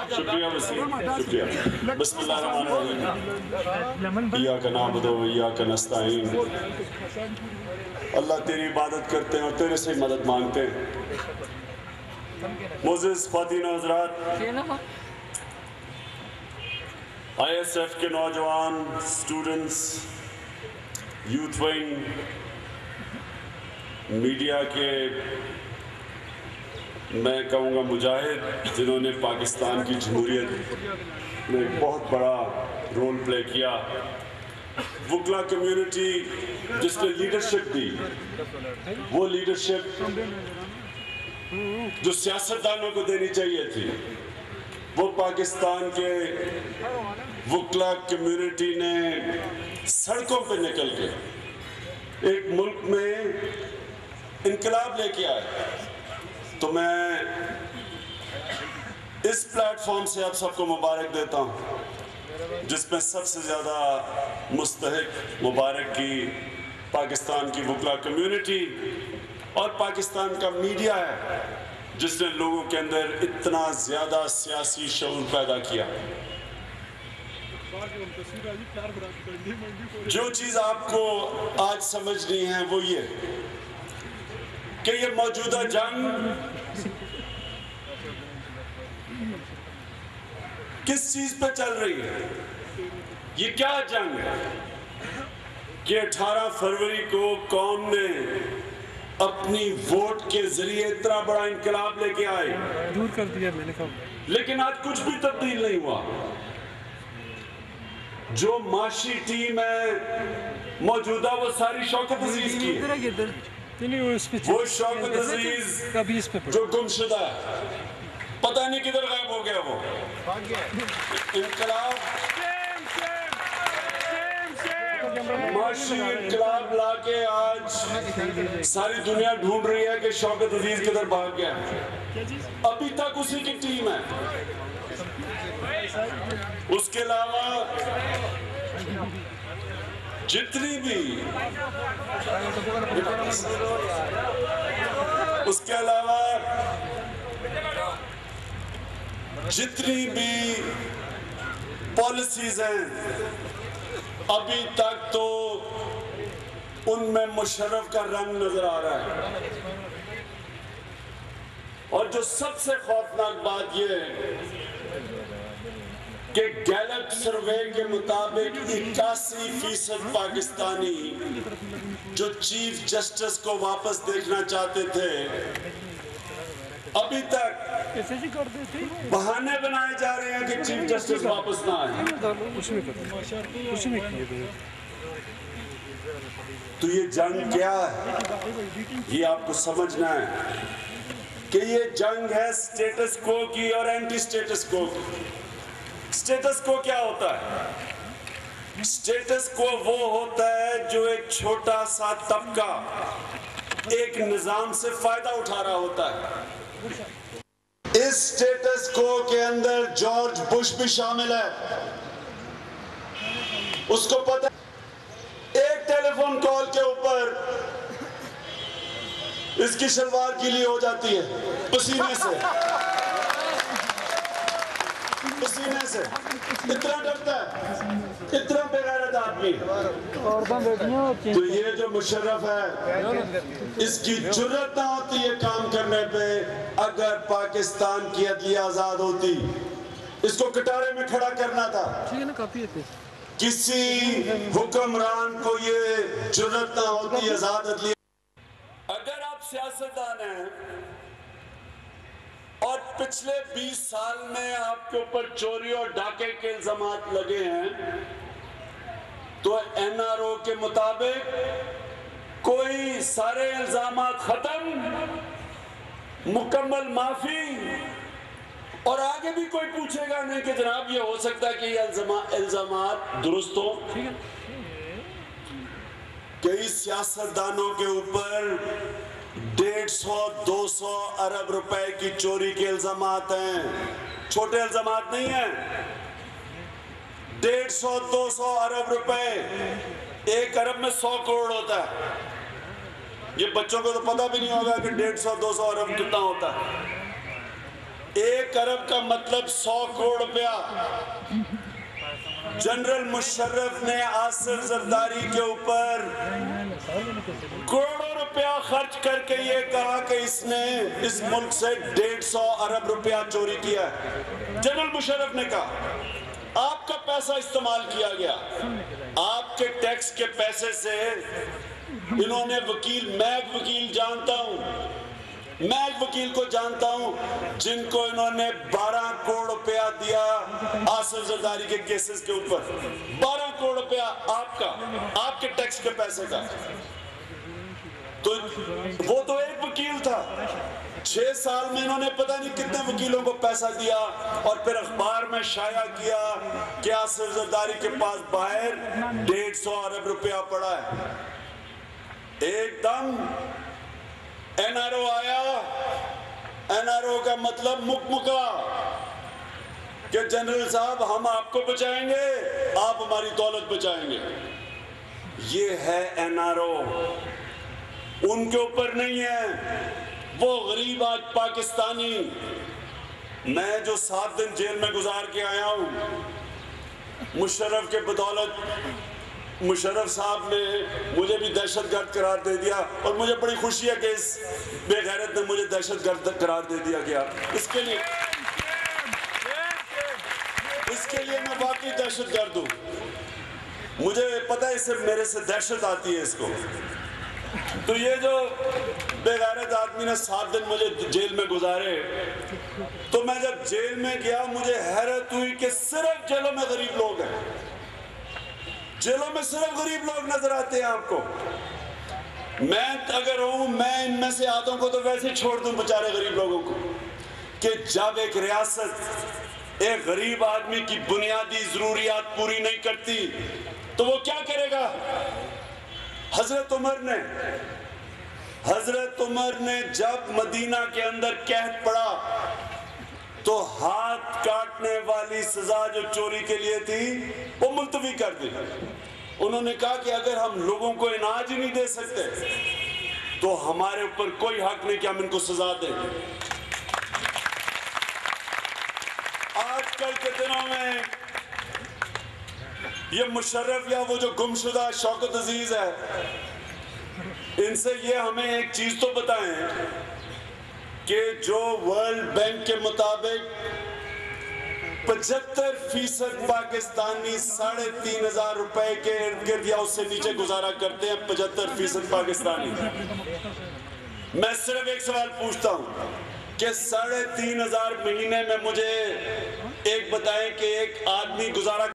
शुक्रिया वसीम, शुक्रिया। बिस्मिल्लाहिर्रहमानिर्रहीम। इय्याका नअबुदु व इय्याका नस्तईन। अल्लाह तेरी इबादत करते हैं और तेरे से मदद मांगते हैं। मोज़ेस ख़वातीन और हज़रात, ISF के नौजवान, स्टूडेंट्स, यूथ विंग, मीडिया के मैं कहूँगा मुजाहिद, जिन्होंने पाकिस्तान की जमहूरियत में एक बहुत बड़ा रोल प्ले किया, वकला कम्युनिटी जिसने लीडरशिप दी, वो लीडरशिप जो सियासतदानों को देनी चाहिए थी, वो पाकिस्तान के वकला कम्युनिटी ने सड़कों पे निकल के एक मुल्क में इनकलाब लेके आए। तो मैं इस प्लेटफॉर्म से आप सबको मुबारक देता हूँ, जिसमें सबसे ज़्यादा मुस्तहिक मुबारक की पाकिस्तान की वकला कम्युनिटी और पाकिस्तान का मीडिया है, जिसने लोगों के अंदर इतना ज़्यादा सियासी शऊर पैदा किया। जो चीज़ आपको आज समझनी है वो ये कि ये मौजूदा जंग किस चीज पे चल रही है। ये क्या जंग है कि 18 फरवरी को कौम ने अपनी वोट के जरिए इतना बड़ा इनकलाब लेके आए, दूर कर दिया मैंने कहा, लेकिन आज कुछ भी तब्दील नहीं हुआ। जो माशी टीम है मौजूदा, वो सारी शौकत अजीज की है। वो शौकत अजीज जो गुमशुदा है, पता नहीं किधर गायब हो गया। वो इनकलाब माशी इनकलाब लाके आज सारी दुनिया ढूंढ रही है कि शौकत अजीज किधर भाग गया। अभी तक उसी की टीम है। उसके अलावा जितनी भी पॉलिसीज हैं, अभी तक तो उनमें मुशर्रफ का रंग नजर आ रहा है। और जो सबसे खौफनाक बात यह है कि गैलप सर्वे के मुताबिक 81% पाकिस्तानी जो चीफ जस्टिस को वापस देखना चाहते थे, अभी तक बहाने बनाए जा रहे हैं कि चीफ जस्टिस वापस ना आए। तो ये जंग क्या है, ये आपको समझना है कि ये जंग है स्टेटस को की और एंटी स्टेटस को। स्टेटस को क्या होता है? स्टेटस को वो होता है जो एक छोटा सा तबका एक निजाम से फायदा उठा रहा होता है। इस स्टेटस को के अंदर जॉर्ज बुश भी शामिल है। उसको पता एक टेलीफोन कॉल के ऊपर इसकी शलवार गीली हो जाती है पसीने से। इतना डरता है, इतना बेगैरत आदमी। तो ये जो मुशर्रफ है, इसकी जुर्रत ना होती है काम करने पे। अगर पाकिस्तान की अदलिया आजाद होती, इसको कटारे में खड़ा करना था। किसी हुक्मरान को ये जुर्रत ना होती आजाद अदलिया। अगर आप सियासतदान हैं और पिछले 20 साल में आपके ऊपर चोरी और डाके के इल्जामात लगे हैं, तो NRO के मुताबिक कोई सारे इल्जामात खत्म, मुकम्मल माफी, और आगे भी कोई पूछेगा नहीं कि जनाब ये हो सकता है कि ये इल्जामात दुरुस्त हो। कई सियासतदानों के ऊपर 150-200 अरब रुपए की चोरी के इल्जामात हैं। छोटे इल्जामात नहीं हैं। 150-200 अरब रुपए, 1 अरब में 100 करोड़ होता है। ये बच्चों को तो पता भी नहीं होगा कि 150-200 अरब कितना होता है। 1 अरब का मतलब 100 करोड़ रुपया। जनरल मुशर्रफ ने आसिफ जरदारी के ऊपर करोड़ों रुपया खर्च करके ये कहा कि इसने इस मुल्क से 150 अरब रुपया चोरी किया है। जनरल मुशर्रफ ने कहा आपका पैसा इस्तेमाल किया गया, आपके टैक्स के पैसे से इन्होंने मैं एक वकील जानता हूं, मैं एक वकील को जानता हूं जिनको इन्होंने 12 करोड़ रुपया दिया आसिफ जरदारी के केसेस के ऊपर। 12 करोड़ रुपया आपके टैक्स के पैसे का। तो वो तो एक वकील था, 6 साल में इन्होंने पता नहीं कितने वकीलों को पैसा दिया और फिर अखबार में शाया किया कि आसिफ जरदारी के पास बाहर 150 अरब रुपया पड़ा है। एकदम एनआरओ आया, एनआरओ का मतलब मुकमुका कि जनरल साहब हम आपको बचाएंगे, आप हमारी दौलत बचाएंगे। ये है एनआरओ, उनके ऊपर नहीं है। वो गरीब आज पाकिस्तानी, मैं जो 7 दिन जेल में गुजार के आया हूं, मुशर्रफ के बदौलत मुशर्रफ साहब ने मुझे भी दहशतगर्द करार दे दिया और मुझे बड़ी खुशी है कि इस बेगैरत ने मुझे दहशतगर्द करार दे दिया गया। इसके लिए मैं वाकई दहशतगर्द हूं। मुझे पता है इससे मेरे से दहशत आती है इसको। तो ये जो बेगैरत आदमी ने 7 दिन मुझे जेल में गुजारे, तो मैं जब जेल में गया मुझे हैरत हुई कि सिर्फ जेलों में गरीब लोग हैं, जेलों में सिर्फ गरीब लोग नजर आते हैं आपको। मैं अगर हूं, मैं इनमें से आधों को तो वैसे छोड़ दूं बेचारे गरीब लोगों को, कि जब एक रियासत एक गरीब आदमी की बुनियादी जरूरियात पूरी नहीं करती तो वो क्या करेगा। हजरत उमर ने जब मदीना के अंदर कहत पड़ा तो हाथ काटने वाली सजा जो चोरी के लिए थी वो मुलतवी कर दी। उन्होंने कहा कि अगर हम लोगों को इनाज ही नहीं दे सकते तो हमारे ऊपर कोई हक नहीं कि हम इनको सजा दें। आजकल के दिनों में ये मुशर्रफ या वो जो गुमशुदा शौकत अजीज है, इनसे ये हमें एक चीज तो बताएं कि जो वर्ल्ड बैंक के मुताबिक 75% पाकिस्तानी 3500 रुपए के इर्द गिर्द या उससे नीचे गुजारा करते हैं। 75% पाकिस्तानी। मैं सिर्फ एक सवाल पूछता हूं कि 3500 महीने में मुझे एक बताएं कि एक आदमी गुजारा